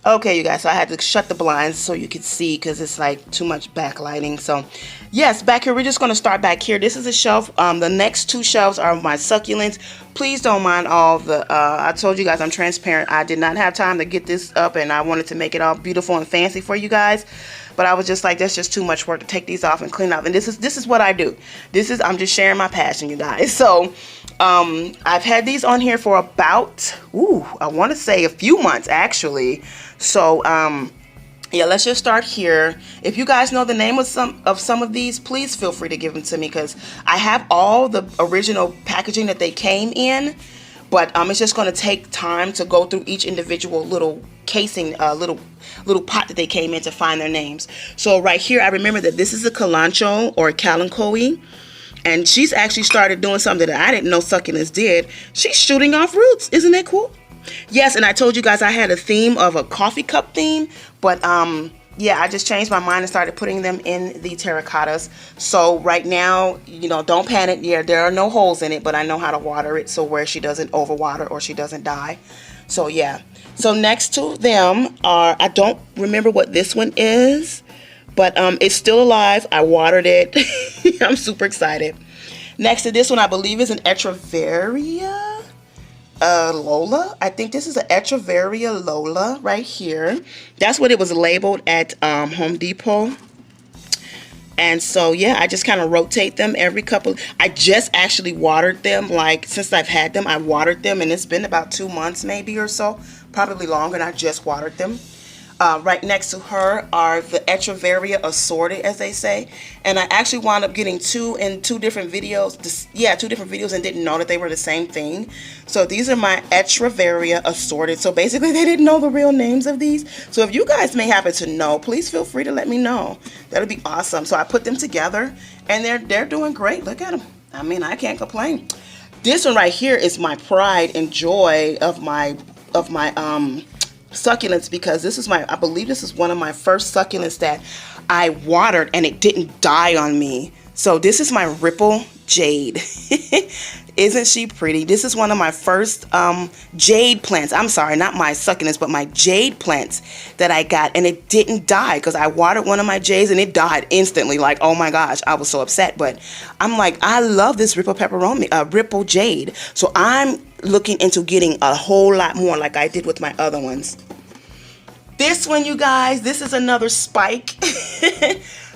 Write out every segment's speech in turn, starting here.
Okay, you guys, so I had to shut the blinds so you could see because it's like too much backlighting. So yes, back here, we're just going to start back here. This is a shelf. The next two shelves are my succulents. Please don't mind all the, I told you guys I'm transparent. I did not have time to get this up and I wanted to make it all beautiful and fancy for you guys. But I was just like, that's just too much work to take these off and clean up. And this is what I do. I'm just sharing my passion, you guys. So I've had these on here for about, I want to say a few months actually. So yeah, let's just start here. If you guys know the name of some of these, please feel free to give them to me because I have all the original packaging that they came in. But it's just going to take time to go through each individual little casing, little pot that they came in to find their names. So right here, I remember that this is a Kalancho or Kalanchoe. And she's actually started doing something that I didn't know succulents did. She's shooting off roots. Isn't that cool? Yes, and I told you guys I had a theme of a coffee cup theme. But yeah, I just changed my mind and started putting them in the terracottas. So right now, you know, don't panic. Yeah, there are no holes in it, but I know how to water it so where she doesn't overwater or she doesn't die. So yeah. So next to them are, I don't remember what this one is, but it's still alive. I watered it. I'm super excited. Next to this one, I believe is an Echeveria Lola. I think this is an Echeveria Lola right here. That's what it was labeled at Home Depot. And so yeah, I just kind of rotate them every couple. I just actually watered them, like since I've had them, I watered them, and it's been about 2 months maybe or so, probably longer, and I just watered them. Right next to her are the Echeveria assorted, as they say. And I actually wound up getting two in two different videos. Two different videos, and didn't know that they were the same thing. So these are my Echeveria assorted. So basically they didn't know the real names of these. So if you guys may happen to know, please feel free to let me know. That'll be awesome. So I put them together and they're doing great. Look at them. I mean, I can't complain. This one right here is my pride and joy of my succulents, because this is I believe this is one of my first succulents that I watered and it didn't die on me. So this is my Ripple Jade. Isn't she pretty? This is one of my first jade plants. I'm sorry, not my succulents, but my jade plants that I got, and it didn't die because I watered one of my jades and it died instantly. Like, oh my gosh, I was so upset. But I'm like, I love this Ripple Peperomia, Ripple Jade. So I'm looking into getting a whole lot more like I did with my other ones. This one, you guys, this is another spike.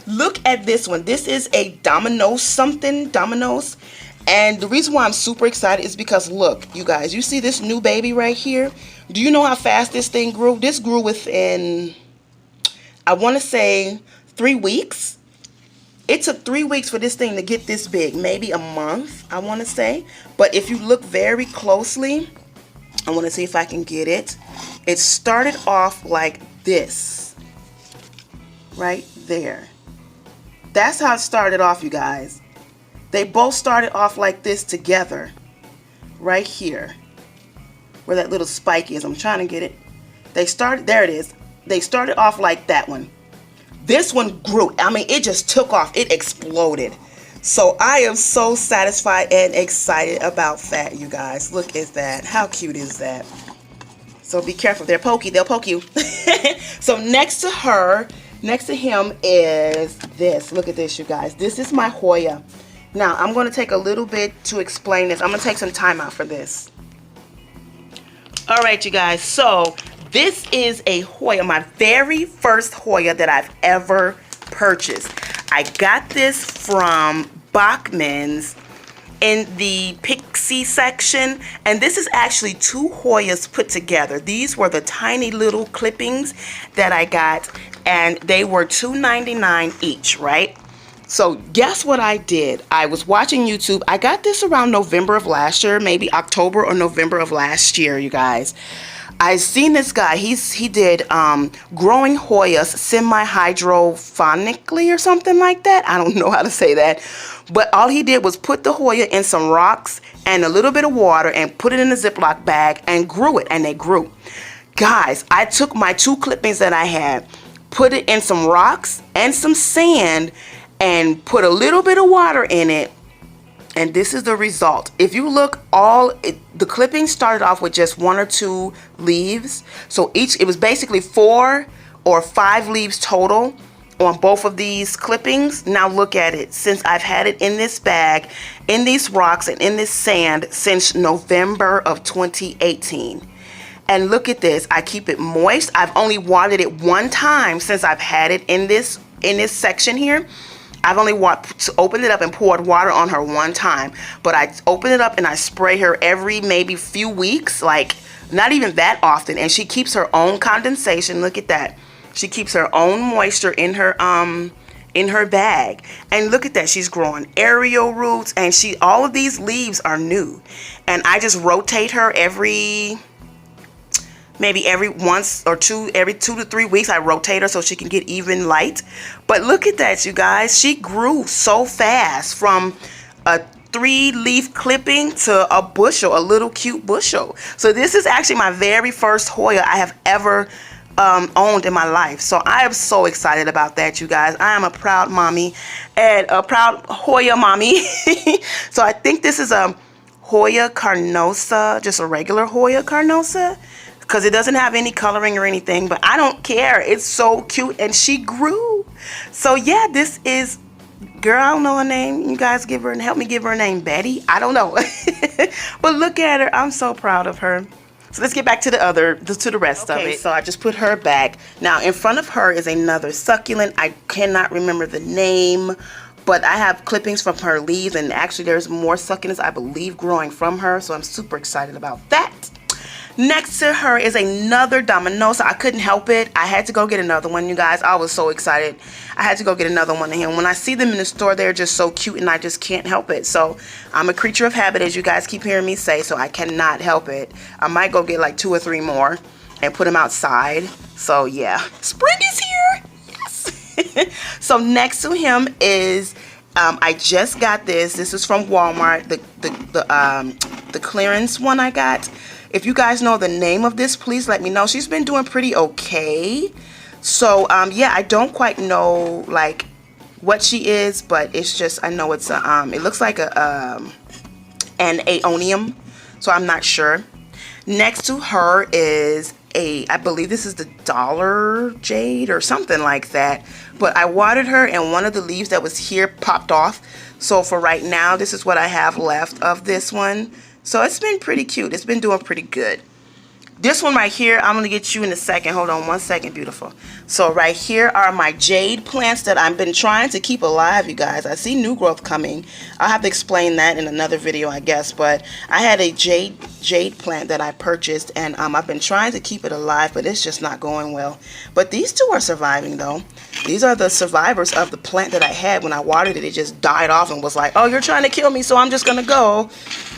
Look at this one. This is a Dominoes. And the reason why I'm super excited is because, look, you guys, you see this new baby right here? Do you know how fast this thing grew? This grew within, I want to say, 3 weeks. It took 3 weeks for this thing to get this big, maybe a month, I want to say. But if you look very closely, I want to see if I can get it. It started off like this, right there. That's how it started off, you guys. They both started off like this together, right here, where that little spike is. I'm trying to get it. There it is. They started off like that one. This one grew. I mean, it just took off. It exploded. So I am so satisfied and excited about that, you guys. Look at that. How cute is that? So be careful. They're pokey. They'll poke you. So next to him is this. Look at this, you guys. This is my Hoya. Now, I'm going to take a little bit to explain this. I'm going to take some time out for this. All right, you guys. So this is a Hoya, my very first Hoya that I've ever purchased. I got this from Bachman's in the Pixie section, and this is actually 2 Hoyas put together. These were the tiny little clippings that I got, and they were $2.99 each, right? So guess what I did? I was watching YouTube. I got this around November of last year, maybe October or November of last year, you guys. I seen this guy. He did growing Hoyas semi-hydrophonically or something like that. I don't know how to say that. But all he did was put the Hoya in some rocks and a little bit of water and put it in a Ziploc bag and grew it, and they grew. Guys, I took my 2 clippings that I had, put it in some rocks and some sand, and put a little bit of water in it, And this is the result. If you look, the clippings started off with just 1 or 2 leaves. So it was basically 4 or 5 leaves total on both of these clippings. Now look at it. Since I've had it in this bag, in these rocks, and in this sand since November of 2018. And look at this. I keep it moist. I've only watered it 1 time since I've had it in this section here. I've only opened it up and poured water on her 1 time, but I open it up and I spray her every maybe few weeks, like not even that often, and she keeps her own condensation. Look at that. She keeps her own moisture in her bag. And look at that, she's growing aerial roots, and all of these leaves are new. And I just rotate her maybe every 2 to 3 weeks. I rotate her so she can get even light. But look at that, you guys. She grew so fast from a 3-leaf clipping to a bushel, a little cute bushel. So this is actually my very first Hoya I have ever owned in my life. So I am so excited about that, you guys. I am a proud mommy and a proud Hoya mommy. So I think this is a Hoya carnosa, just a regular Hoya carnosa, because it doesn't have any coloring or anything, but I don't care. It's so cute, and she grew. So yeah, this is, girl, I don't know her name. You guys help me give her a name. Betty? I don't know. But look at her. I'm so proud of her. So let's get back to the rest of it. So I just put her back. Now in front of her is another succulent. I cannot remember the name, but I have clippings from her leaves, and actually there's more succulents, I believe, growing from her. So I'm super excited about that. Next to her is another Dominosa. I couldn't help it. I had to go get another one, you guys. I was so excited. I had to go get another one of him. When I see them in the store, they're just so cute, and I just can't help it. So I'm a creature of habit, as you guys keep hearing me say, so I cannot help it. I might go get like 2 or 3 more and put them outside. So yeah, spring is here. Yes. So next to him is, I just got this. This is from Walmart, the clearance one I got. If you guys know the name of this, please let me know. She's been doing pretty okay. So yeah, I don't quite know like what she is, but it's just, I know it's a it looks like an aeonium, so I'm not sure. Next to her is I believe this is the dollar jade or something like that, but I watered her and one of the leaves that was here popped off. So for right now, this is what I have left of this one. So it's been pretty cute. It's been doing pretty good. This one right here, I'm going to get you in a second. Hold on 1 second, beautiful. So right here are my jade plants that I've been trying to keep alive, you guys. I see new growth coming. I'll have to explain that in another video, I guess. But I had a jade plant that I purchased, and I've been trying to keep it alive, but it's just not going well. But these 2 are surviving, though. These are the survivors of the plant that I had. When I watered it, it just died off and was like, oh, you're trying to kill me, so I'm just going to go.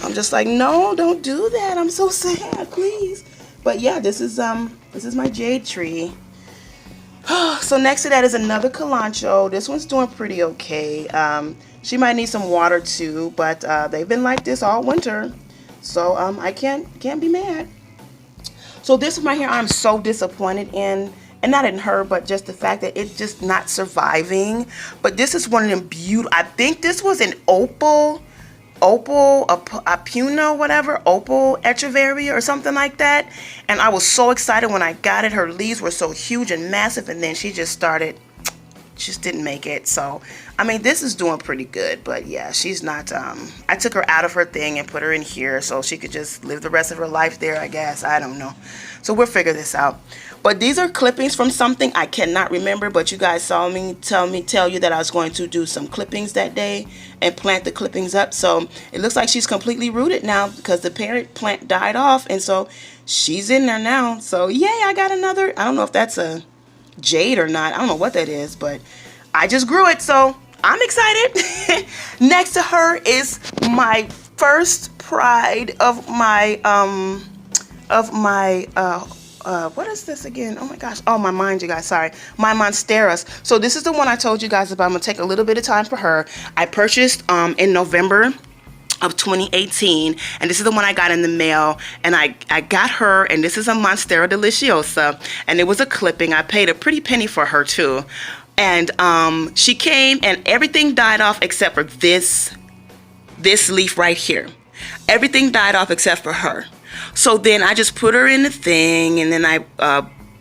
I'm just like, no, don't do that. I'm so sad, please. But yeah, this is my jade tree. So next to that is another Calancho. This one's doing pretty okay. She might need some water too, but they've been like this all winter. So I can't be mad. So this one right here, I'm so disappointed in, and not in her, but just the fact that it's just not surviving. But this is one of them beautiful. I think this was an opal Apuna, whatever, opal echeveria or something like that. And I was so excited when I got it. Her leaves were so huge and massive, and then she just didn't make it. So I mean, this is doing pretty good, but yeah, she's not, I took her out of her thing and put her in here so she could just live the rest of her life there, I guess. I don't know. So we'll figure this out. But these are clippings from something I cannot remember, but you guys saw me tell you that I was going to do some clippings that day and plant the clippings up. So it looks like she's completely rooted now because the parent plant died off, and so she's in there now. So yay, I got another. I don't know if that's a jade or not. I don't know what that is, but I just grew it, so I'm excited. Next to her is my first pride of my what is this again? Oh my gosh. Oh, my mind, you guys. Sorry. My Monsteras. So this is the one I told you guys about. I'm going to take a little bit of time for her. I purchased in November of 2018, and this is the one I got in the mail, and I got her, and this is a Monstera deliciosa, and it was a clipping. I paid a pretty penny for her too, and she came and everything died off except for this this leaf right here. Everything died off except for her. So then I just put her in the thing, and then I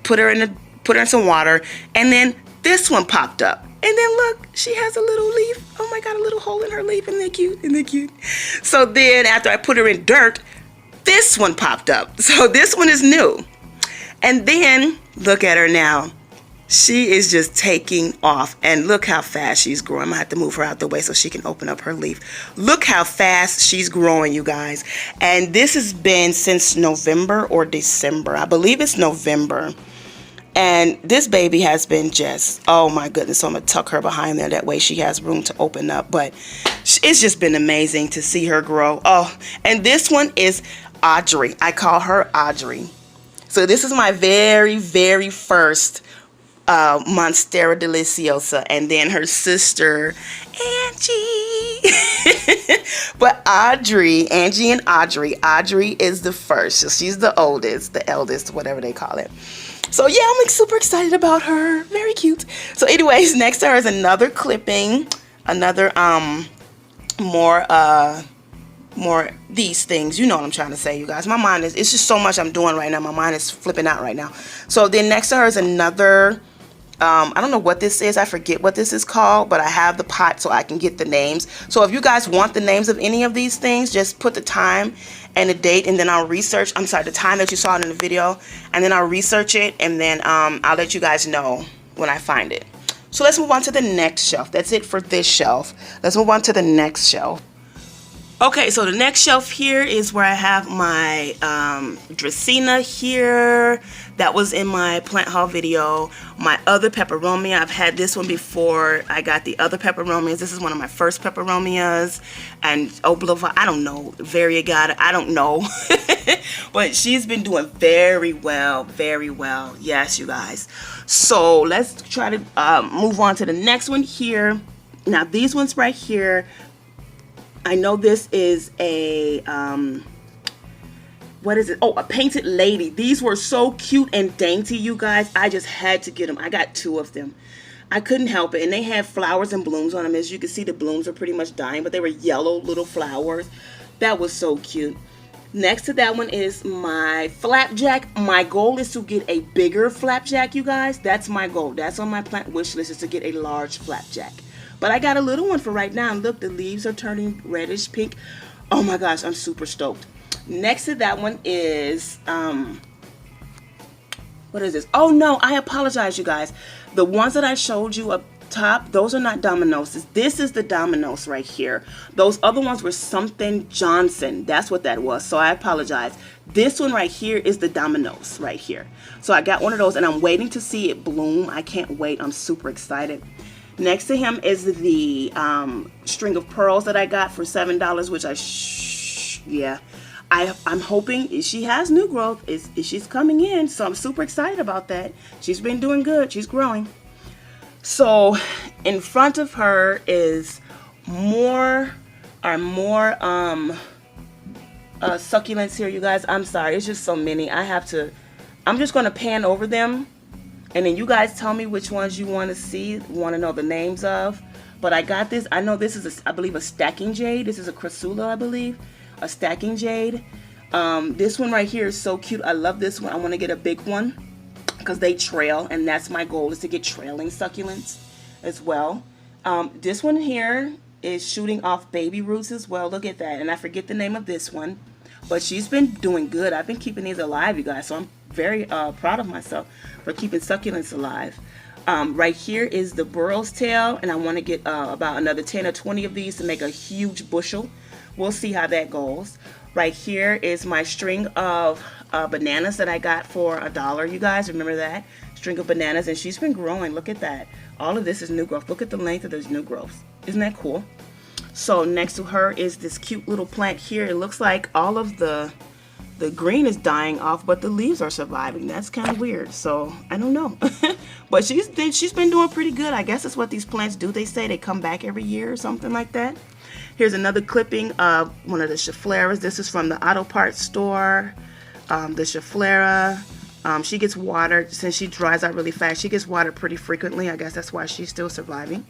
put her in some water, and then this one popped up. And then look, she has a little leaf. Oh my God, a little hole in her leaf. Isn't they cute? Isn't they cute? So then after I put her in dirt, this one popped up. So this one is new. And then look at her now. She is just taking off. And look how fast she's growing. I'm going to have to move her out the way so she can open up her leaf. Look how fast she's growing, you guys. And this has been since November or December. I believe it's November. And this baby has been just, oh my goodness. So I'm going to tuck her behind there. That way she has room to open up. But it's just been amazing to see her grow. Oh, and this one is Audrey. I call her Audrey. So this is my very, very first Monstera deliciosa, and then her sister Angie. But Angie and Audrey is the first. So she's the oldest, the eldest, whatever they call it. So yeah, I'm like super excited about her. Very cute. So anyways, next to her is another clipping, another more these things. You know what I'm trying to say, you guys. My mind is, it's just so much I'm doing right now. My mind is flipping out right now. So then next to her is another, I don't know what this is. I forget what this is called, but I have the pot so I can get the names. So if you guys want the names of any of these things, just put the time and the date, and then I'll research, I'm sorry, the time that you saw it in the video, and then I'll research it, and then I'll let you guys know when I find it. So let's move on to the next shelf. That's it for this shelf. Let's move on to the next shelf. Okay, so the next shelf here is where I have my Dracaena here. That was in my plant haul video. My other Peperomia, I've had this one before. I got the other Peperomias. This is one of my first Peperomias. And Oblava, I don't know, Variegata, I don't know. But she's been doing very well, very well. Yes, you guys. So let's try to move on to the next one here. Now these ones right here, I know this is a, what is it? Oh, a painted lady. These were so cute and dainty, you guys. I just had to get them. I got 2 of them. I couldn't help it. And they had flowers and blooms on them. As you can see, the blooms are pretty much dying, but they were yellow little flowers. That was so cute. Next to that one is my flapjack. My goal is to get a bigger flapjack, you guys. That's my goal. That's on my plant wish list, is to get a large flapjack. But I got a little one for right now. And look, the leaves are turning reddish pink. Oh my gosh, I'm super stoked. Next to that one is, what is this? Oh no, I apologize, you guys. The ones that I showed you up top, those are not Dominoses. This is the Dominos right here. Those other ones were something Johnson. That's what that was. So I apologize. This one right here is the Dominos right here. So I got one of those, and I'm waiting to see it bloom. I can't wait. I'm super excited. Next to him is the string of pearls that I got for $7, which I'm hoping she has new growth. She's coming in, so I'm super excited about that. She's been doing good. She's growing. So in front of her is more succulents here, you guys. I'm sorry, it's just so many. I'm just going to pan over them. And then you guys tell me which ones you want to see, want to know the names of. But I got this. I know this is, I believe, a stacking jade. This is a crassula, I believe. A stacking jade. This one right here is so cute. I love this one. I want to get a big one because they trail. And that's my goal, is to get trailing succulents as well. This one here is shooting off baby roots as well. Look at that. And I forget the name of this one. But she's been doing good. I've been keeping these alive, you guys. So I'm very proud of myself for keeping succulents alive. Right here is the burrow's tail, and I want to get about another 10 or 20 of these to make a huge bushel. We'll see how that goes. Right here is my string of bananas that I got for $1. You guys remember that? String of bananas, and she's been growing. Look at that. All of this is new growth. Look at the length of those new growths. Isn't that cool? So next to her is this cute little plant here. It looks like all of the green is dying off, but the leaves are surviving. That's kind of weird. So I don't know. But she's been doing pretty good. I guess that's what these plants do. They say they come back every year or something like that. Here's another clipping of one of the Scheffleras. This is from the auto parts store. The Schefflera. She gets watered. Since she dries out really fast, she gets watered pretty frequently. I guess that's why she's still surviving.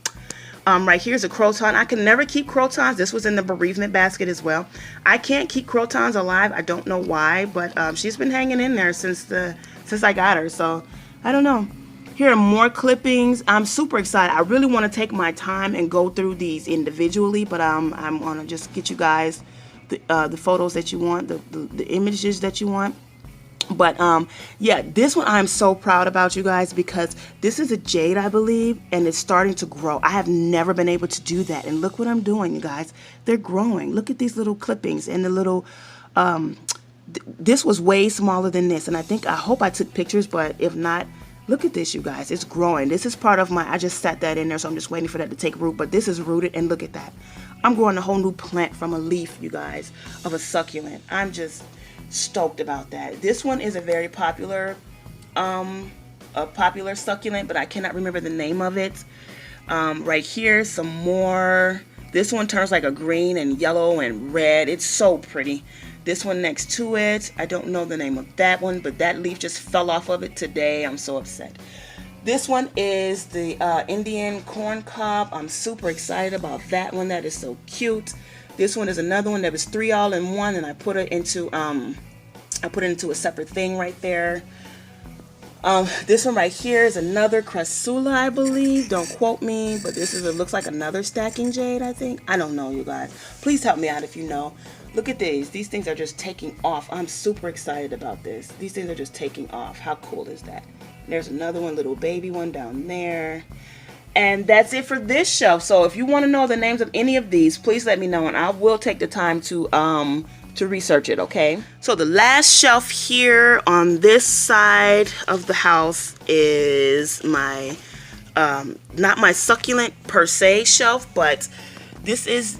Right here is a croton. I can never keep crotons. This was in the bereavement basket as well. I can't keep crotons alive. I don't know why, but she's been hanging in there since I got her. So I don't know. Here are more clippings. I'm super excited. I really want to take my time and go through these individually, but I'm gonna just get you guys the photos that you want, the images that you want. But yeah, this one I'm so proud about, you guys, because this is a jade, I believe, and it's starting to grow. I have never been able to do that, and look what I'm doing, you guys. They're growing. Look at these little clippings and the little this was way smaller than this, and I hope I took pictures, but if not, look at this, you guys. It's growing. This is part of I just set that in there, so I'm just waiting for that to take root, but this is rooted, and look at that. I'm growing a whole new plant from a leaf, you guys, of a succulent. I'm just stoked about that. This one is a very popular succulent, but I cannot remember the name of it. Right here, some more. This one turns like a green and yellow and red. It's so pretty. This one next to it, I don't know the name of that one, but that leaf just fell off of it today. I'm so upset. This one is the Indian corn cob. I'm super excited about that one. That is so cute. This one is another one that was 3 all in one, and I put it into a separate thing right there. This one right here is another crassula, I believe. Don't quote me, but it looks like another stacking jade, I think. I don't know, you guys. Please help me out if you know. Look at these. These things are just taking off. I'm super excited about this. These things are just taking off. How cool is that? There's another one, little baby one down there. And that's it for this shelf. So if you want to know the names of any of these, please let me know, and I will take the time to research it, okay? So the last shelf here on this side of the house is my, not my succulent per se shelf, but this is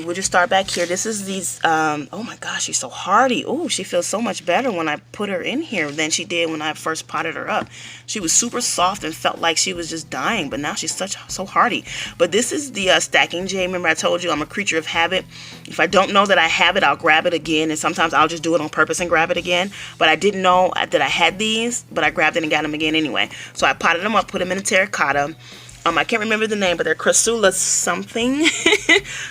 we'll just start back here. This is these, oh my gosh, she's so hardy. Oh, she feels so much better when I put her in here than she did when I first potted her up. She was super soft and felt like she was just dying, but now she's so hardy. But this is the stacking jade. Remember I told you I'm a creature of habit. If I don't know that I have it, I'll grab it again, and sometimes I'll just do it on purpose and grab it again. But I didn't know that I had these, but I grabbed it and got them again anyway. So I potted them up, put them in a terracotta. I can't remember the name, but they're crassula something.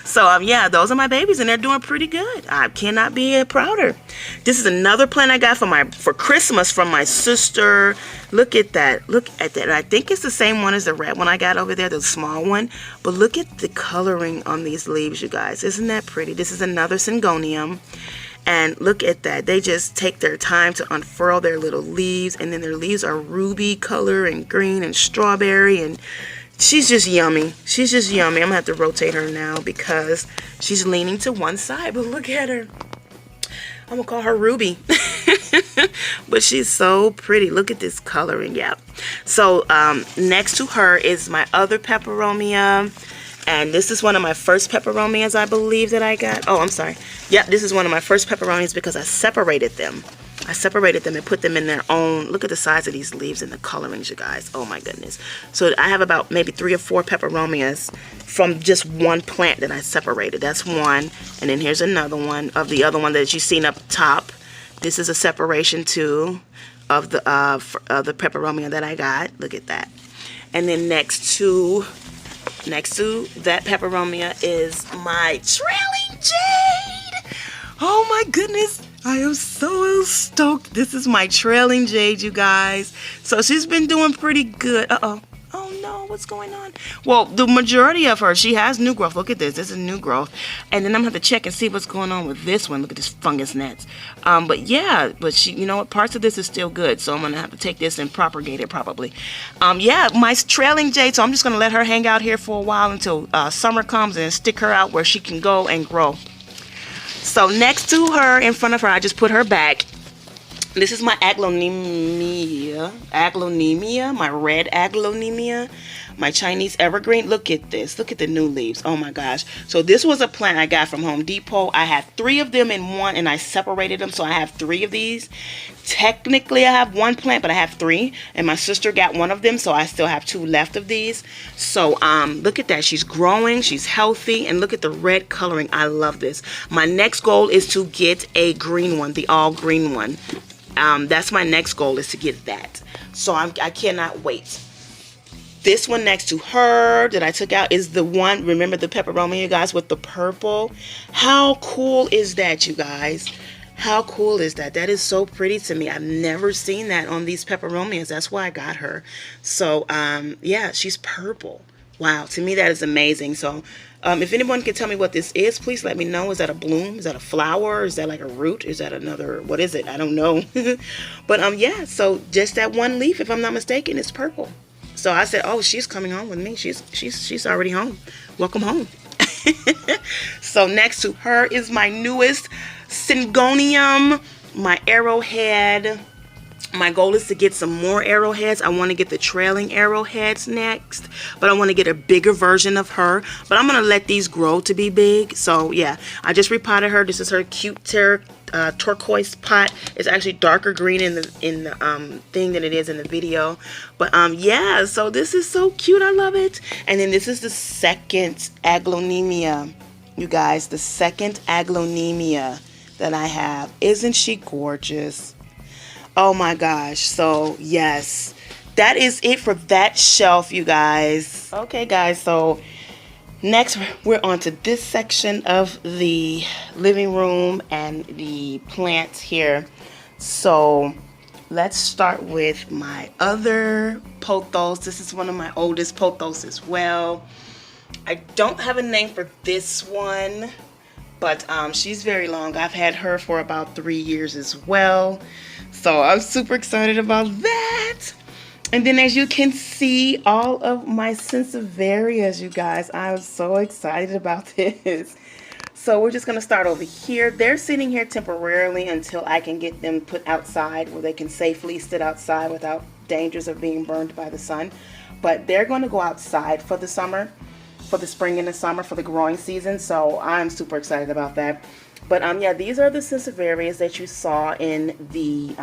So yeah, those are my babies, and they're doing pretty good. I cannot be prouder. This is another plant I got for Christmas from my sister. Look at that. Look at that. I think it's the same one as the red one I got over there, the small one. But look at the coloring on these leaves, you guys. Isn't that pretty? This is another syngonium. And look at that. They just take their time to unfurl their little leaves, and then their leaves are ruby color and green and strawberry, and she's just yummy. She's just yummy. I'm going to have to rotate her now because she's leaning to one side. But look at her. I'm going to call her Ruby. But she's so pretty. Look at this coloring. Yeah. So next to her is my other Peperomia. And this is one of my first Peperomias, I believe, that I got. Oh, I'm sorry. Yeah, this is one of my first Peperomias because I separated them. I separated them and put them in their own. Look at the size of these leaves and the colorings, you guys. Oh my goodness. So I have about maybe 3 or 4 Peperomias from just one plant that I separated. That's one. And then here's another one of the other one that you've seen up top. This is a separation too of the Peperomia that I got. Look at that. And then next to that Peperomia is my trailing jade. Oh my goodness. I am so stoked. This is my trailing jade, you guys. So she's been doing pretty good. Uh-oh. Oh no, what's going on? Well, the majority of her, she has new growth. Look at this. This is new growth. And then I'm going to have to check and see what's going on with this one. Look at this fungus nets. But yeah, but she, you know what? Parts of this is still good. So I'm going to have to take this and propagate it probably. Yeah, my trailing jade. So I'm just going to let her hang out here for a while until summer comes and stick her out where she can go and grow. So next to her, in front of her, I just put her back. This is my aglaonemia, my red aglaonemia, my Chinese evergreen. Look at this. Look at the new leaves. Oh my gosh. So this was a plant I got from Home Depot. I have 3 of them in one, and I separated them, so I have 3 of these. Technically, I have 1 plant, but I have 3, and my sister got 1 of them, so I still have 2 left of these. So look at that. She's growing. She's healthy, and look at the red coloring. I love this. My next goal is to get a green one, the all green one. That's my next goal, is to get that. So I cannot wait. This one next to her that I took out is the one, remember the Peperomia, you guys, with the purple? How cool is that, you guys? How cool is that? That is so pretty to me. I've never seen that on these Peperomias. That's why I got her. So, yeah, she's purple. Wow, to me that is amazing. So, if anyone can tell me what this is, please let me know. Is that a bloom? Is that a flower? Is that like a root? Is that another, what is it? I don't know. But, yeah, so just that one leaf, if I'm not mistaken, is purple. So I said, oh, she's coming home with me. She's already home. Welcome home. So next to her is my newest Syngonium, my arrowhead. My goal is to get some more arrowheads. I want to get the trailing arrowheads next, but I want to get a bigger version of her. But I'm going to let these grow to be big. So yeah, I just repotted her. This is her cute turquoise pot. It's actually darker green in the thing than it is in the video. But yeah, so this is so cute. I love it. And then this is the second aglaonemia, you guys. The second aglaonemia that I have. Isn't she gorgeous? Oh my gosh. So yes, that is it for that shelf, you guys. Okay guys, so next we're on to this section of the living room and the plants here. So let's start with my other pothos. This is one of my oldest pothos as well. I don't have a name for this one, but she's very long. I've had her for about 3 years as well. So I'm super excited about that. And then as you can see, all of my Sansevieras, you guys. I'm so excited about this. So we're just going to start over here. They're sitting here temporarily until I can get them put outside where they can safely sit outside without dangers of being burned by the sun. But they're going to go outside for the summer, for the spring and the summer, for the growing season. So I'm super excited about that. But yeah, these are the Sansevieras that you saw in the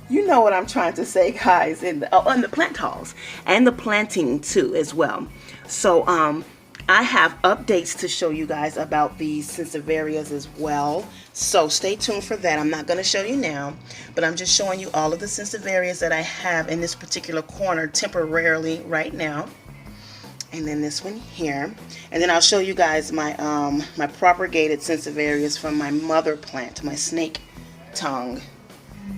you know what I'm trying to say, guys, in the plant hauls and the planting too as well. So I have updates to show you guys about these Sansevieras as well. So stay tuned for that. I'm not going to show you now, but I'm just showing you all of the Sansevieras that I have in this particular corner temporarily right now. And then this one here, and then I'll show you guys my my propagated Sansevieras from my mother plant, my snake tongue,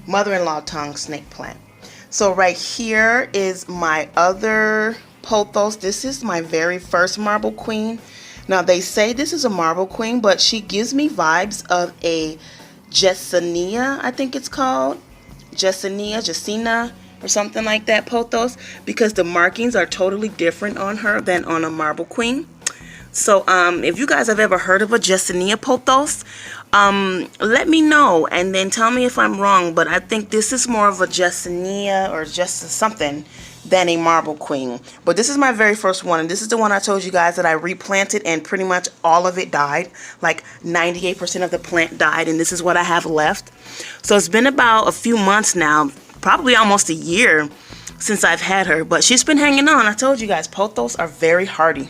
mother-in-law tongue snake plant. So right here is my other pothos. This is my very first marble queen. Now they say this is a marble queen, but she gives me vibes of a Jessenia, I think it's called Jessina, or something like that pothos, because the markings are totally different on her than on a marble queen. So if you guys have ever heard of a Jessenia pothos, let me know and then tell me if I'm wrong, but I think this is more of a Jessenia or just something than a marble queen. But this is my very first one, and this is the one I told you guys that I replanted and pretty much all of it died. Like 98% of the plant died, and this is what I have left. So it's been about a few months now, probably almost a year since I've had her, but she's been hanging on. I told you guys, pothos are very hardy.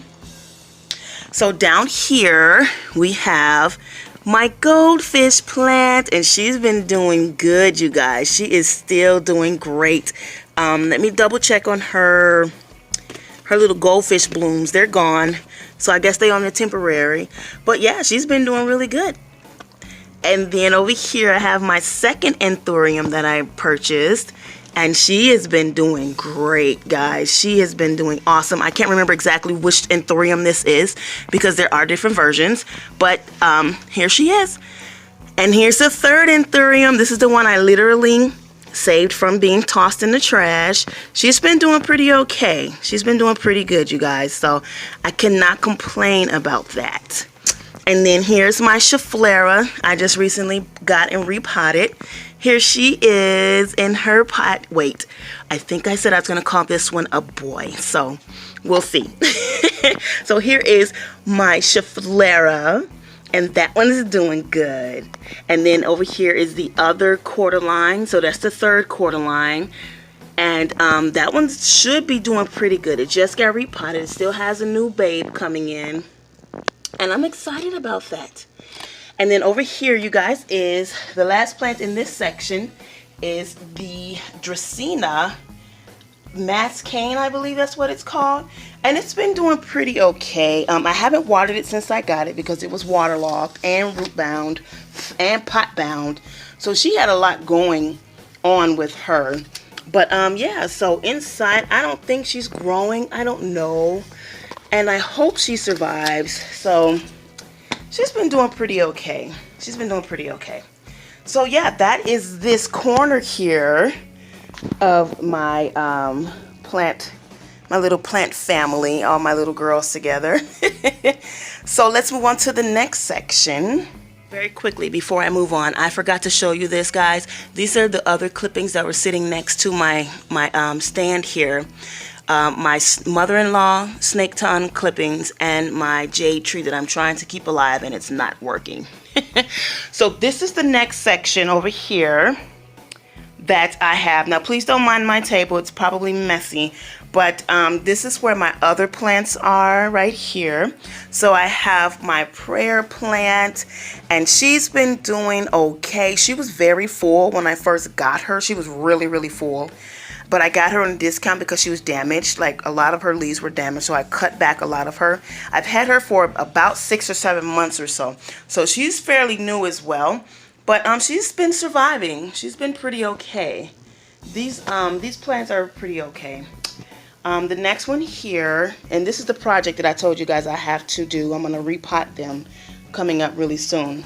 So down here we have my goldfish plant, and she's been doing good, you guys. She is still doing great. Let me double check on her little goldfish blooms. They're gone, so I guess they're on the temporary, but yeah, she's been doing really good. And then over here I have my second anthurium that I purchased, and she has been doing great, guys. She has been doing awesome. I can't remember exactly which anthurium this is because there are different versions, but here she is. And here's the third anthurium. This is the one I literally saved from being tossed in the trash. She's been doing pretty okay. She's been doing pretty good, you guys, so I cannot complain about that. And then here's my Schefflera. I just recently got and repotted. Here she is in her pot. Wait, I think I said I was going to call this one a boy, so we'll see. So here is my Schefflera, and that one is doing good. And then over here is the other quarterline, so that's the third quarterline. And that one should be doing pretty good. It just got repotted. It still has a new babe coming in, and I'm excited about that. And then over here, you guys, is the last plant in this section is the Dracaena Mascane, I believe that's what it's called. And it's been doing pretty okay. I haven't watered it since I got it because it was waterlogged and root bound and pot bound. So she had a lot going on with her. But yeah, so inside, I don't think she's growing. I don't know. And I hope she survives. So she's been doing pretty okay. She's been doing pretty okay. So yeah, that is this corner here of my plant, my little plant family, all my little girls together. So let's move on to the next section. Very quickly before I move on, I forgot to show you this, guys. These are the other clippings that were sitting next to my stand here. My mother-in-law snake tongue clippings and my jade tree that I'm trying to keep alive, and it's not working. So this is the next section over here that I have. Now please don't mind my table, it's probably messy, but this is where my other plants are right here. So I have my prayer plant, and she's been doing okay. She was very full when I first got her. She was really full, but I got her on a discount because she was damaged. Like, a lot of her leaves were damaged, so I cut back a lot of her. I've had her for about 6 or 7 months or so, so she's fairly new as well. But she's been surviving. She's been pretty okay. These plants are pretty okay. The next one here, and this is the project that I told you guys I have to do. I'm gonna repot them coming up really soon.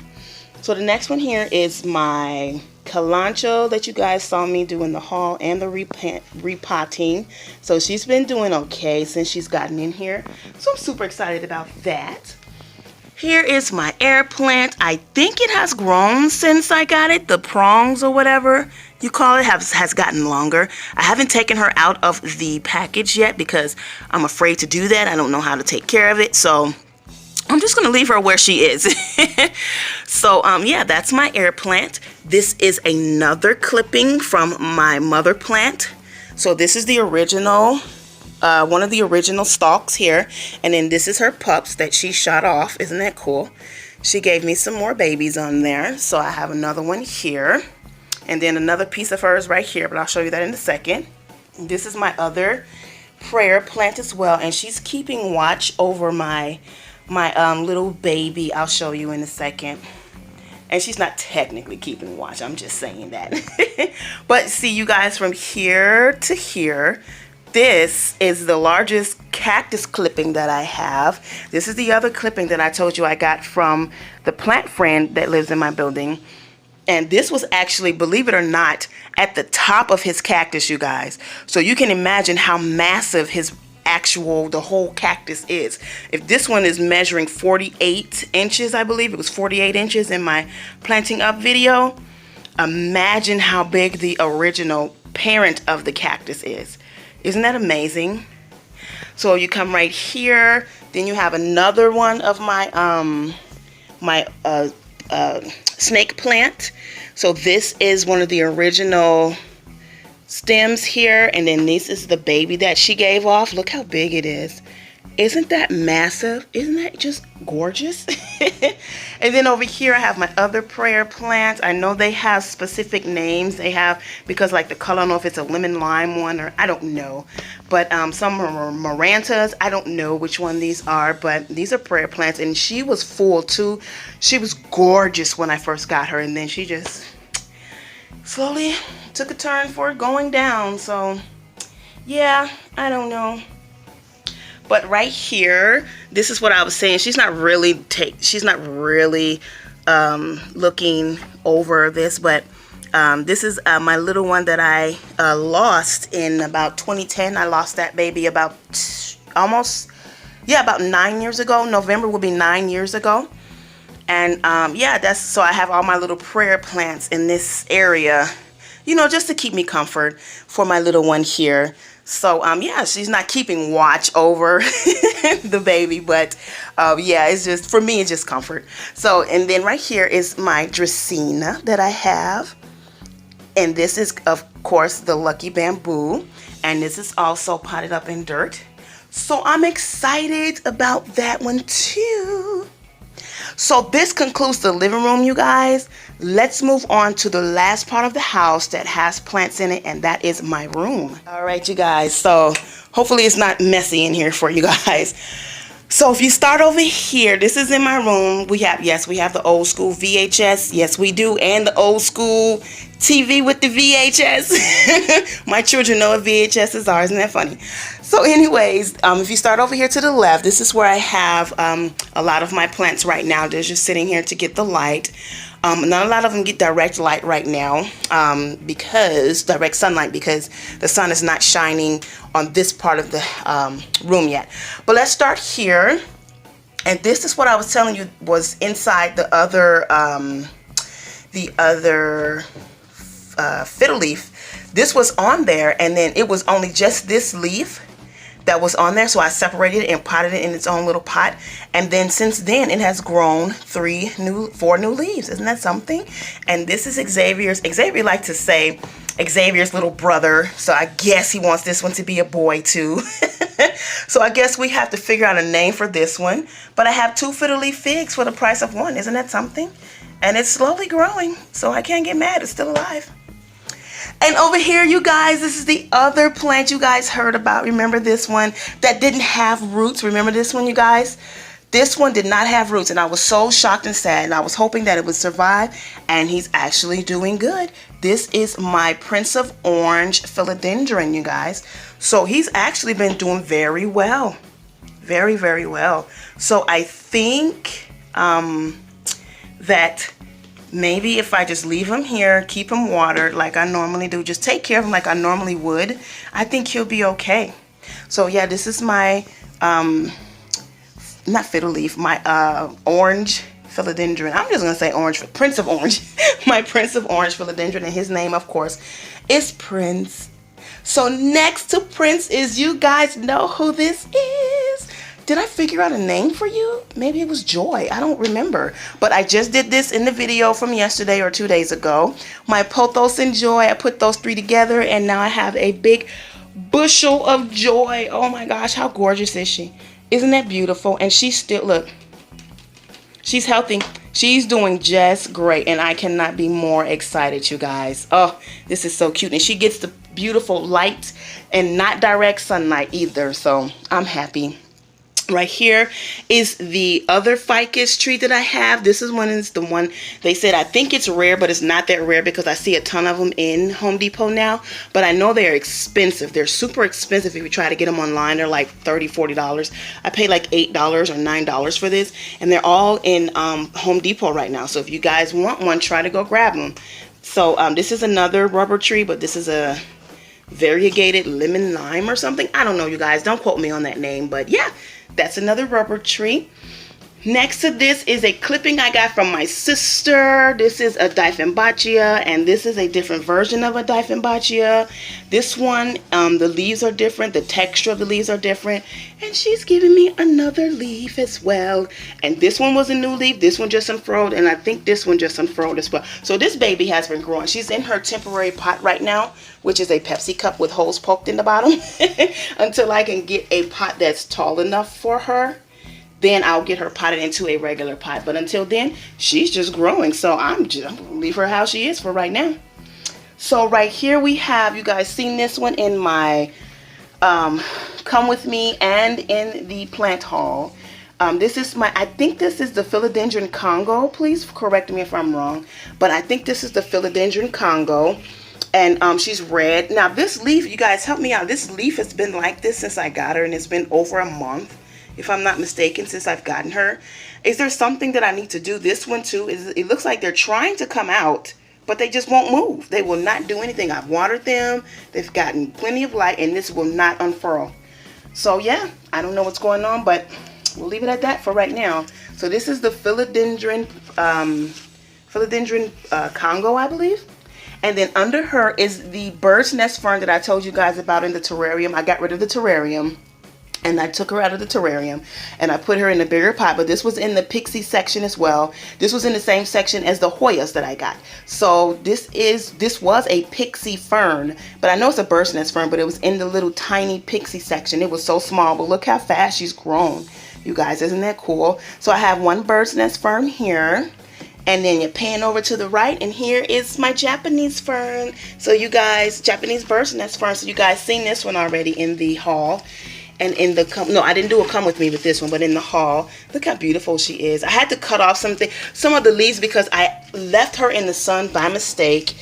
So the next one here is my Kalancho that you guys saw me do in the haul and the repotting. So she's been doing okay since she's gotten in here. So I'm super excited about that. Here is my air plant. I think it has grown since I got it. The prongs or whatever you call it has gotten longer. I haven't taken her out of the package yet because I'm afraid to do that. I don't know how to take care of it. So I'm just going to leave her where she is. So yeah, that's my air plant. This is another clipping from my mother plant. So this is the original, one of the original stalks here, and then this is her pups that she shot off. Isn't that cool? She gave me some more babies on there, so I have another one here, and then another piece of hers right here, but I'll show you that in a second. This is my other prayer plant as well, and she's keeping watch over my little baby. I'll show you in a second. And she's not technically keeping watch, I'm just saying that. But see, you guys, from here to here, this is the largest cactus clipping that I have. This is the other clipping that I told you I got from the plant friend that lives in my building. And this was actually, believe it or not, at the top of his cactus, you guys. So you can imagine how massive the whole cactus is. If this one is measuring 48 inches, I believe it was 48 inches in my planting up video, imagine how big the original parent of the cactus is. Isn't that amazing? So you come right here, then you have another one of my snake plant. So this is one of the original stems here, and then this is the baby that she gave off. Look how big it is. Isn't that massive? Isn't that just gorgeous? And then over here I have my other prayer plants. I know they have specific names. They have, because like the color, I don't know if it's a lemon lime one or I don't know, but some are marantas. I don't know which one these are, but these are prayer plants, and she was full too. She was gorgeous when I first got her, and then she just slowly took a turn for going down. So yeah, I don't know. But right here, this is what I was saying. She's not really looking over this, but this is my little one that I lost in about 2010. I lost that baby about 9 years ago. November will be 9 years ago. And yeah, so I have all my little prayer plants in this area, you know, just to keep me comfort for my little one here. So yeah, she's not keeping watch over the baby, but yeah, it's just, for me, it's just comfort. So, and then right here is my Dracaena that I have. And this is, of course, the Lucky Bamboo. And this is also potted up in dirt. So I'm excited about that one too. So this concludes the living room, you guys. Let's move on to the last part of the house that has plants in it, and that is my room. All right, you guys. So hopefully it's not messy in here for you guys. So if you start over here, this is in my room. We have the old school VHS. Yes, we do. And the old school TV with the VHS. My children know what VHSs are. Isn't that funny? So anyways, if you start over here to the left, this is where I have a lot of my plants right now. They're just sitting here to get the light. Not a lot of them get direct light right now, direct sunlight, because the sun is not shining on this part of the room yet. But let's start here. And this is what I was telling you was inside the other fiddle leaf. This was on there, and then it was only just this leaf that was on there, so I separated it and potted it in its own little pot, and then since then it has grown 4 new leaves. Isn't that something? And this is Xavier's. Xavier likes to say Xavier's little brother, so I guess he wants this one to be a boy too. So I guess we have to figure out a name for this one, but I have 2 fiddle leaf figs for the price of 1. Isn't that something? And it's slowly growing, so I can't get mad. It's still alive. And over here, you guys, this is the other plant you guys heard about. Remember this one that didn't have roots? Remember this one, you guys? This one did not have roots, and I was so shocked and sad, and I was hoping that it would survive, and he's actually doing good. This is my Prince of Orange philodendron, you guys. So he's actually been doing very well. Very, very well. So I think that maybe if I just leave him here, keep him watered like I normally do, just take care of him like I normally would, I think he'll be okay. So yeah, this is my, not fiddle leaf, my orange philodendron. I'm just going to say orange, Prince of Orange. My Prince of Orange philodendron, and his name, of course, is Prince. So next to Prince is, you guys know who this is. Did I figure out a name for you? Maybe it was Joy. I don't remember. But I just did this in the video from yesterday or 2 days ago. My Pothos and Joy, I put those 3 together, and now I have a big bushel of Joy. Oh my gosh, how gorgeous is she? Isn't that beautiful? And she's still, look, she's healthy. She's doing just great, and I cannot be more excited, you guys. Oh, this is so cute. And she gets the beautiful light and not direct sunlight either, so I'm happy. Right here is the other ficus tree that I have. This is the one they said, I think it's rare, but it's not that rare because I see a ton of them in Home Depot now. But I know they're expensive. They're super expensive if you try to get them online. They're like $30, $40. I paid like $8 or $9 for this, and they're all in Home Depot right now. So if you guys want one, try to go grab them. So this is another rubber tree, but this is a variegated lemon lime or something. I don't know, you guys. Don't quote me on that name, but yeah. That's another rubber tree. Next to this is a clipping I got from my sister. This is a Dieffenbachia, and this is a different version of a Dieffenbachia. This one, the leaves are different. The texture of the leaves are different. And she's giving me another leaf as well. And this one was a new leaf. This one just unfurled, and I think this one just unfurled as well. So this baby has been growing. She's in her temporary pot right now, which is a Pepsi cup with holes poked in the bottom, until I can get a pot that's tall enough for her. Then I'll get her potted into a regular pot. But until then, she's just growing. So I'm going to leave her how she is for right now. So right here we have, you guys seen this one in my Come With Me and in the plant haul. This is my, I think this is the philodendron Congo. Please correct me if I'm wrong. But I think this is the philodendron Congo. And she's red. Now this leaf, you guys help me out. This leaf has been like this since I got her. And it's been over a month, if I'm not mistaken, since I've gotten her. Is there something that I need to do? This one too, it looks like they're trying to come out, but they just won't move. They will not do anything. I've watered them. They've gotten plenty of light, and this will not unfurl. So yeah, I don't know what's going on, but we'll leave it at that for right now. So this is the philodendron Congo, I believe. And then under her is the bird's nest fern that I told you guys about in the terrarium. I got rid of the terrarium, and I took her out of the terrarium, and I put her in a bigger pot. But this was in the pixie section as well. This was in the same section as the Hoyas that I got. So this was a pixie fern, but I know it's a bird's nest fern, but it was in the little tiny pixie section. It was so small, but look how fast she's grown. You guys, isn't that cool? So I have one bird's nest fern here. And then you pan over to the right, and here is my Japanese fern. So you guys, Japanese bird's nest fern. So you guys seen this one already in the haul. And in the, no, I didn't do a come with me with this one, but in the haul. Look how beautiful she is. I had to cut off some of the leaves because I left her in the sun by mistake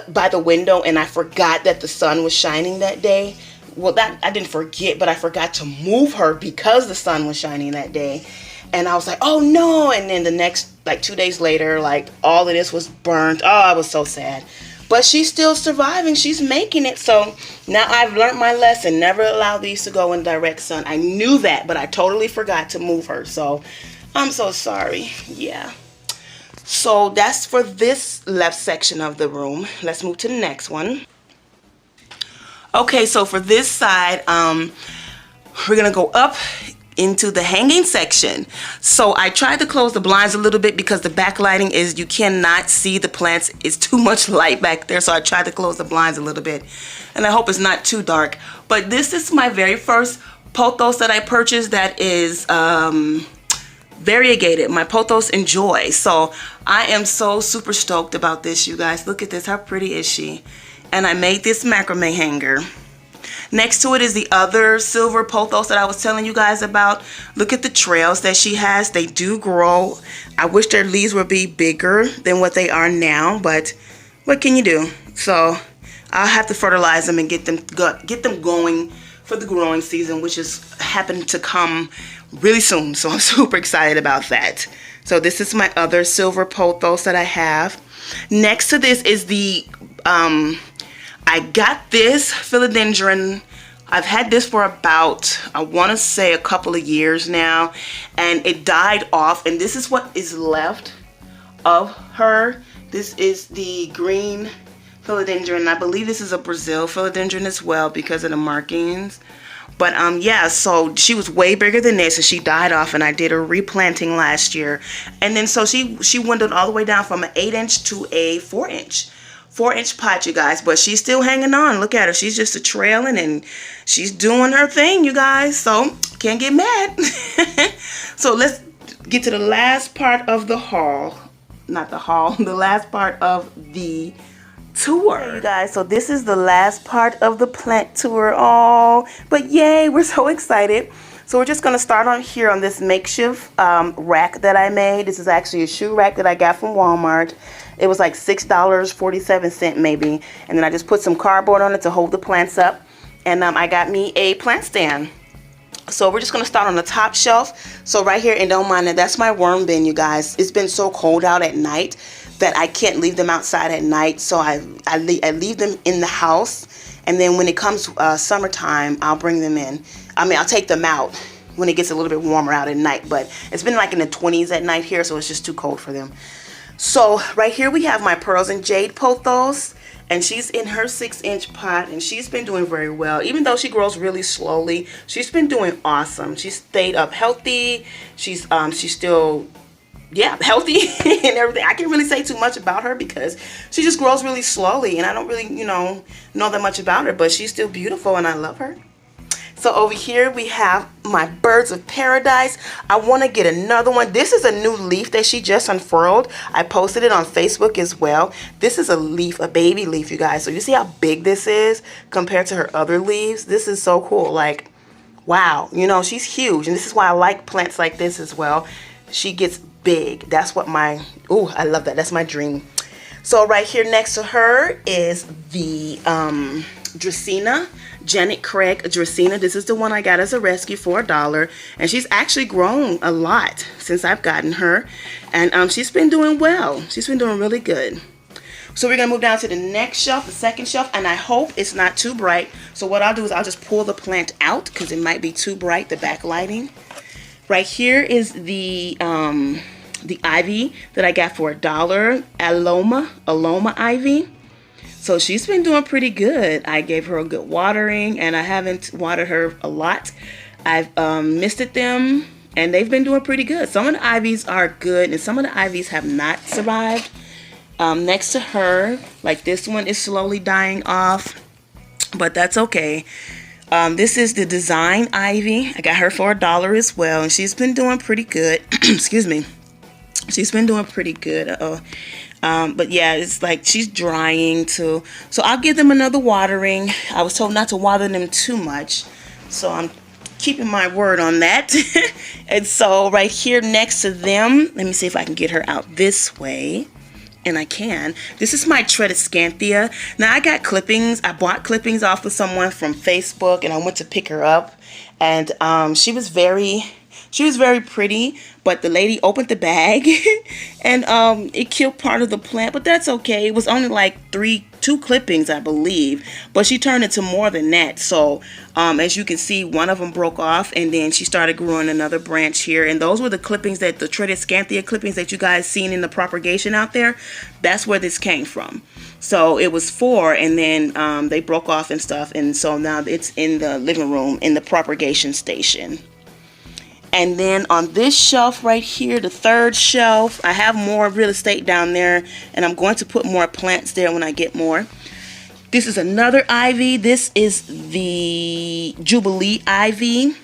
by the window, and I forgot that the sun was shining that day. Well, that I didn't forget, but I forgot to move her because the sun was shining that day. And I was like, oh no. And then the next, like 2 days later, like all of this was burnt. Oh, I was so sad. But she's still surviving. She's making it. So now I've learned my lesson. Never allow these to go in direct sun. I knew that, but I totally forgot to move her. So I'm so sorry. Yeah. So that's for this left section of the room. Let's move to the next one. Okay, so for this side, we're going to go up into the hanging section. So I tried to close the blinds a little bit because the backlighting is, you cannot see the plants. It's too much light back there. So I tried to close the blinds a little bit, and I hope it's not too dark. But this is my very first pothos that I purchased that is variegated, my pothos Enjoy. So I am so super stoked about this, you guys. Look at this, how pretty is she? And I made this macrame hanger. Next to it is the other silver pothos that I was telling you guys about. Look at the trails that she has. They do grow. I wish their leaves would be bigger than what they are now, but what can you do? So I'll have to fertilize them and get them going for the growing season, which is happening to come really soon. So I'm super excited about that. So this is my other silver pothos that I have. Next to this is the I got this philodendron. I've had this for about, I want to say, a couple of years now, and it died off, and this is what is left of her. This is the green philodendron. I believe this is a Brazil philodendron as well because of the markings. But yeah, so she was way bigger than this, and she died off, and I did a replanting last year. And then so she dwindled all the way down from an 8-inch to a 4-inch pot, you guys. But she's still hanging on. Look at her. She's just a trailing, and she's doing her thing, you guys. So can't get mad. So let's get to the last part of the haul. Not the haul, the last part of the tour. Hey, you guys, so this is the last part of the plant tour. Oh, but yay, we're so excited. So we're just going to start on here on this makeshift rack that I made. This is actually a shoe rack that I got from Walmart. It was like $6.47 maybe. And then I just put some cardboard on it to hold the plants up. And I got me a plant stand. So we're just going to start on the top shelf. So right here, and don't mind that, that's my worm bin, you guys. It's been so cold out at night that I can't leave them outside at night. So I leave them in the house. And then when it comes summertime, I'll bring them in. I mean, I'll take them out when it gets a little bit warmer out at night. But it's been like in the 20s at night here, so it's just too cold for them. So right here we have my pearls and jade pothos. And she's in her 6-inch pot, and she's been doing very well. Even though she grows really slowly, she's been doing awesome. She's stayed up healthy. She's still, yeah, healthy and everything. I can't really say too much about her because she just grows really slowly, and I don't really, know that much about her, but she's still beautiful, and I love her. So over here we have my birds of paradise. I want to get another one. This is a new leaf that she just unfurled. I posted it on Facebook as well. This is a leaf, a baby leaf, you guys. So you see how big this is compared to her other leaves? This is so cool. Like, wow, she's huge. And this is why I like plants like this as well. She gets big. That's what I love that. That's my dream. So right here next to her is the Dracaena, Janet Craig Dracaena. This is the one I got as a rescue for $1, and she's actually grown a lot since I've gotten her, and she's been doing well. She's been doing really good. So we're gonna move down to the next shelf, the second shelf, and I hope it's not too bright. So what I'll do is I'll just pull the plant out because it might be too bright, the backlighting. Right here is the ivy that I got for $1, Aloma ivy. So she's been doing pretty good. I gave her a good watering, and I haven't watered her a lot. I've misted them, and they've been doing pretty good. Some of the ivies are good, and some of the ivies have not survived. Next to her, like this one is slowly dying off, but that's okay. This is the design ivy. I got her for $1 as well, and she's been doing pretty good. Excuse me. She's been doing pretty good. But yeah, it's like she's drying too. So I'll give them another watering. I was told not to water them too much, so I'm keeping my word on that. And so right here next to them, let me see if I can get her out this way. And I can. This is my Tradescanthia. Now I got clippings. I bought clippings off of someone from Facebook, and I went to pick her up, and she was very pretty, but the lady opened the bag and it killed part of the plant, but that's okay. It was only like two clippings, I believe, but she turned into more than that. So as you can see, one of them broke off, and then she started growing another branch here, and those were the clippings, that the Tradescanthia clippings that you guys seen in the propagation out there. That's where this came from. So it was 4, and then they broke off and stuff, and so now it's in the living room in the propagation station. And then on this shelf right here, the 3rd shelf, I have more real estate down there, and I'm going to put more plants there when I get more. This is another ivy. This is the Jubilee ivy,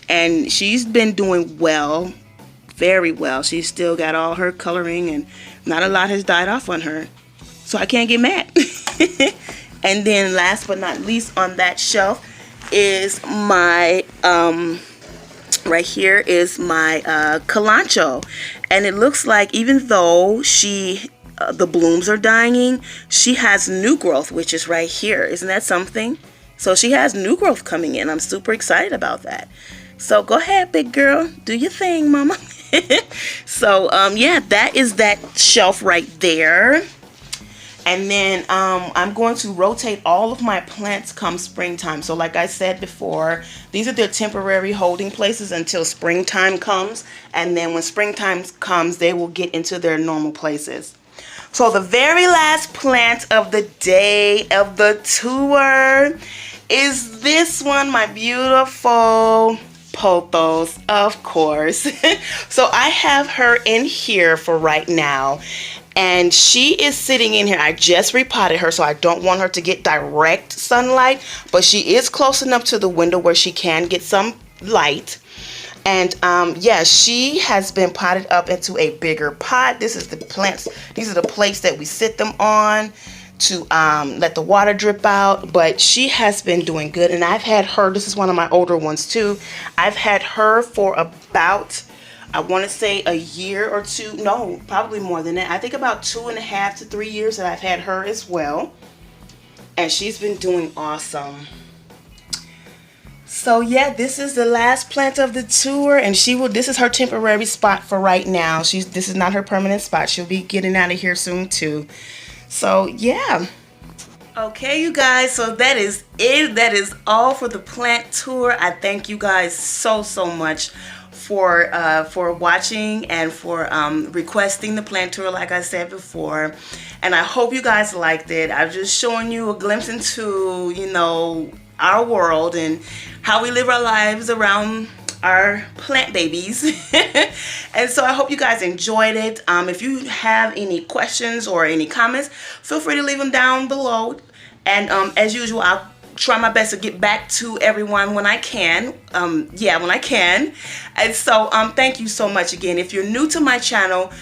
and she's been doing well, very well. She's still got all her coloring, and not a lot has died off on her, so I can't get mad. And then last but not least on that shelf is my right here is my Kalanchoe, and it looks like even though the blooms are dying, she has new growth, which is right here. Isn't that something? So she has new growth coming in. I'm super excited about that. So go ahead, big girl, do your thing, mama. So yeah, that is that shelf right there. And then I'm going to rotate all of my plants come springtime. So like I said before, these are their temporary holding places until springtime comes. And then when springtime comes, they will get into their normal places. So the very last plant of the day of the tour is this one, my beautiful pothos, of course. So I have her in here for right now. And she is sitting in here. I just repotted her, so I don't want her to get direct sunlight, but she is close enough to the window where she can get some light. And yeah, she has been potted up into a bigger pot. This is the plants. These are the plates that we sit them on to let the water drip out. But she has been doing good, and I've had her. This is one of my older ones too. I've had her for about, I want to say, a year or two. No, probably more than that. I think about 2.5 to 3 years that I've had her as well. And she's been doing awesome. So yeah, this is the last plant of the tour, and this is her temporary spot for right now. This is not her permanent spot. She'll be getting out of here soon too. So yeah. Okay, you guys, so that is it. That is all for the plant tour. I thank you guys so much for watching and for requesting the plant tour, like I said before. And I hope you guys liked it. I've just shown you a glimpse into, you know, our world and how we live our lives around our plant babies. And so I hope you guys enjoyed it. If you have any questions or any comments, feel free to leave them down below. And as usual, I'll try my best to get back to everyone when I can. Yeah, when I can. And so thank you so much again. If you're new to my channel,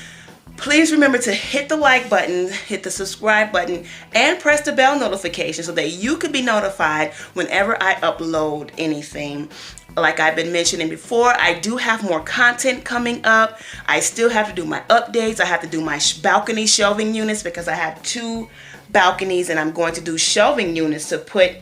please remember to hit the like button, hit the subscribe button, and press the bell notification so that you can be notified whenever I upload anything. Like I've been mentioning before, I do have more content coming up. I still have to do my updates. I have to do my balcony shelving units because I have 2 balconies, and I'm going to do shelving units to put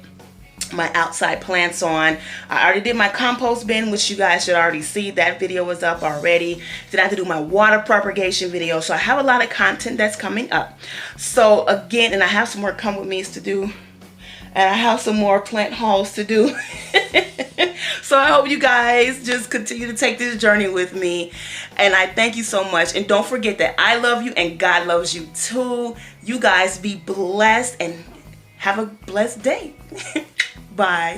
my outside plants on. I already did my compost bin, which you guys should already see. That video was up already. Then I have to do my water propagation video. So I have a lot of content that's coming up. So again, and I have some more come with me's to do. And I have some more plant hauls to do. So I hope you guys just continue to take this journey with me. And I thank you so much. And don't forget that I love you and God loves you too. You guys be blessed and have a blessed day. Bye.